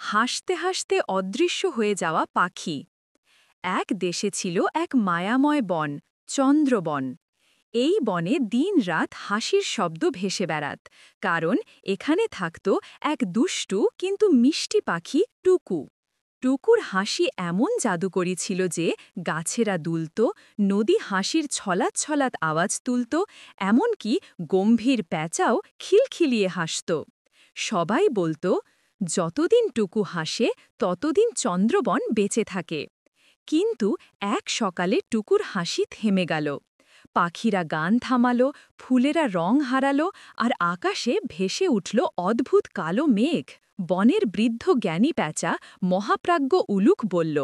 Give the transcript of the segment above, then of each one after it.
হাসতে হাসতে অদৃশ্য হয়ে যাওয়া পাখি। এক দেশে ছিল এক মায়াময় বন, চন্দ্রবন। এই বনে দিনরাত হাসির শব্দ ভেসে বেড়াত, কারণ এখানে থাকত এক দুষ্টু কিন্তু মিষ্টি পাখি টুকু। টুকুর হাসি এমন জাদুকরী ছিল যে গাছেরা দুলত, নদী হাসির ছলাৎ ছলাৎ আওয়াজ তুলত, এমনকি গম্ভীর প্যাঁচাও খিলখিলিয়ে হাসত। সবাই বলতো, যতদিন টুকু হাসে ততদিন চন্দ্রবন বেঁচে থাকে। কিন্তু এক সকালে টুকুর হাসি থেমে গেল। পাখিরা গান থামালো, ফুলেরা রং হারালো, আর আকাশে ভেসে উঠল অদ্ভুত কালো মেঘ। বনের বৃদ্ধ জ্ঞানী প্যাঁচা মহাপ্রাজ্ঞ উলুক বলল,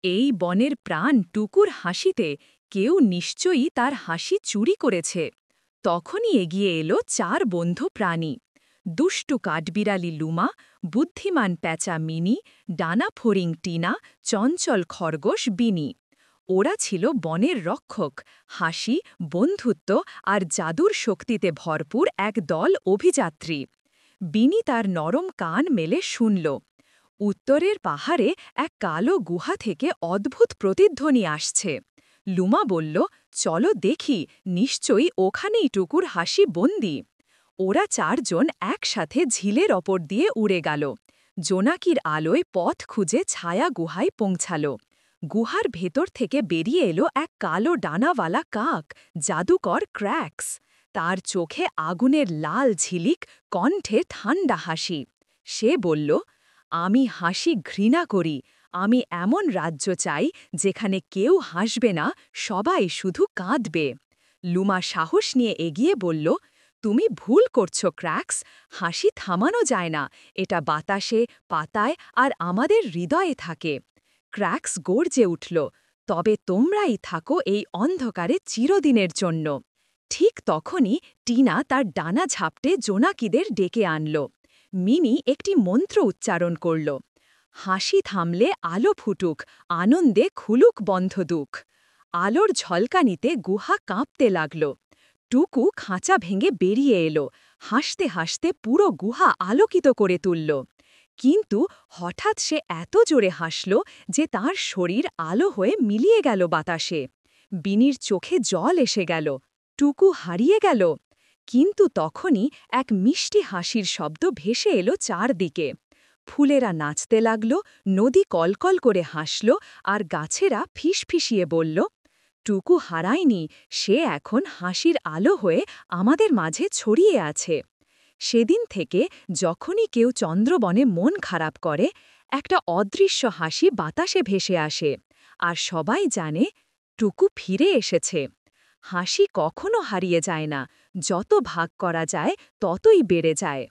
এই বনের প্রাণ টুকুর হাসিতে, কেউ নিশ্চয়ই তার হাসি চুরি করেছে। তখনই এগিয়ে এলো 4 বন্ধু প্রাণী, দুষ্টু কাঠবিড়ালি লুমা, বুদ্ধিমান প্যাঁচা মিনি, ডানা ফড়িং টিনা, চঞ্চল খরগোশ বিনি। ওরা ছিল বনের রক্ষক, হাসি, বন্ধুত্ব আর জাদুর শক্তিতে ভরপুর এক দল অভিযাত্রী। বিনি তার নরম কান মেলে শুনল, উত্তরের পাহাড়ে এক কালো গুহা থেকে অদ্ভুত প্রতিধ্বনি আসছে। লুমা বলল, চলো দেখি, নিশ্চয়ই ওখানেই টুকুর হাসি বন্দী। ওরা 4 জন একসাথে ঝিলের ওপর দিয়ে উড়ে গেল। জোনাকির আলোয় পথ খুঁজে ছায়া গুহায় পৌঁছাল। গুহার ভেতর থেকে বেরিয়ে এলো এক কালো ডানাওয়ালা কাক, জাদুকর ক্র্যাক্স। তার চোখে আগুনের লাল ঝিলিক, কণ্ঠে ঠান্ডা হাসি। সে বলল, আমি হাসি ঘৃণা করি। আমি এমন রাজ্য চাই যেখানে কেউ হাসবে না, সবাই শুধু কাঁদবে। লুমা সাহস নিয়ে এগিয়ে বলল, তুমি ভুল করছো ক্র্যাক্স, হাসি থামানো যায় না, এটা বাতাসে, পাতায় আর আমাদের হৃদয়ে থাকে। ক্র্যাক্স গর্জে উঠল, তবে তোমরাই থাকো এই অন্ধকারে চিরদিনের জন্য। ঠিক তখনই টিনা তার ডানা ঝাপটে জোনাকিদের ডেকে আনল। মিনি একটি মন্ত্র উচ্চারণ করল, হাসি থামলে আলো ফুটুক, আনন্দে খুলুক বন্ধ দুঃখ। আলোর ঝলকানিতে গুহা কাঁপতে লাগল। টুকু খাঁচা ভেঙে বেরিয়ে এলো, হাসতে হাসতে পুরো গুহা আলোকিত করে তুলল। কিন্তু হঠাৎ সে এত জোরে হাসল যে তার শরীর আলো হয়ে মিলিয়ে গেল বাতাসে। বিনির চোখে জল এসে গেল, টুকু হারিয়ে গেল। কিন্তু তখনই এক মিষ্টি হাসির শব্দ ভেসে এলো চারদিকে। ফুলেরা নাচতে লাগল, নদী কলকল করে হাসল, আর গাছেরা ফিসফিসিয়ে বলল, টুকু হারায়নি, সে এখন হাসির আলো হয়ে আমাদের মাঝে ছড়িয়ে আছে। সেদিন থেকে যখনই কেউ চন্দ্রবনে মন খারাপ করে, একটা অদৃশ্য হাসি বাতাসে ভেসে আসে, আর সবাই জানে টুকু ফিরে এসেছে। হাসি কখনো হারিয়ে যায় না, যত ভাগ করা যায় ততই বেড়ে যায়।